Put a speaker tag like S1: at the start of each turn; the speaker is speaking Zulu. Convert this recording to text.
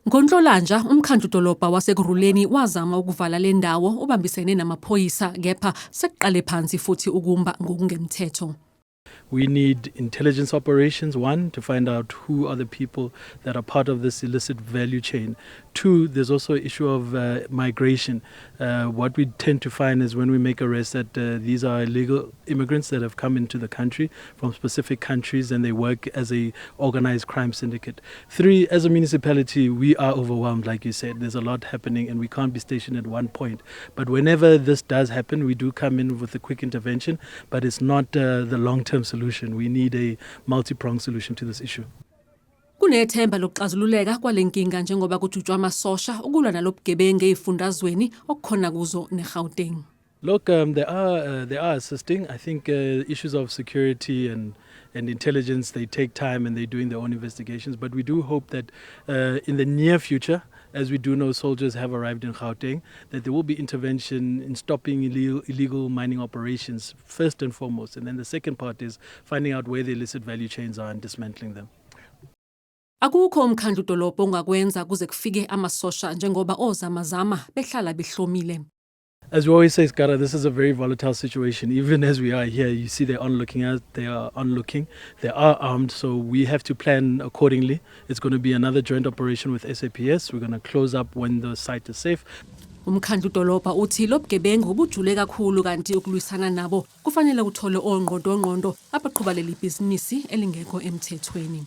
S1: NgoNhlolanja, umkhandlu dolobha waseKuruleni wazama ukuvala le ndawo ubambisene namaphoyisa kepha sekuqale phansi futhi ukumba ngokungemthetho.
S2: We need intelligence operations, one, to find out who are the people that are part of this illicit value chain. Two, there's also an issue of migration. What we tend to find is when we make arrests that these are illegal immigrants that have come into the country from specific countries and they work as a organized crime syndicate. Three, as a municipality, we are overwhelmed, like you said. There's a lot happening and we can't be stationed at one point. But whenever this does happen, we do come in with a quick intervention, but it's not the long-term solution. We need a multi-pronged solution to this issue.
S1: Kunethemba lokuxazululeka kwalenkinga njengoba kujutshwa amasosha ukulwa nalobugebengu ezifundazweni okukhona kuzo neGauteng.
S2: Look, they are assisting. I think issues of security and intelligence, they take time and they're doing their own investigations. But we do hope that in the near future, as we do know soldiers have arrived in Gauteng, that there will be intervention in stopping illegal mining operations first and foremost. And then the second part is finding out where the illicit value chains are and dismantling them.
S1: Akukho umkhandlu dolobha ongakwenza kuze kufike amasosha njengoba ozamazama behlala behlomile.
S2: As we always say, Skara, this is a very volatile situation. Even as we are here, you see they're onlooking us, they are onlooking, they are armed, so we have to plan accordingly. It's going to be another joint operation with SAPS. We're going to close up when the site is safe.
S1: Umkhandlu dolobha uthi lobugebengu ubujule kakhulu kanti ukulwisana nabo kufanele uthole ongqondo abaqhuba leli bhizinisi elingekho emthethweni.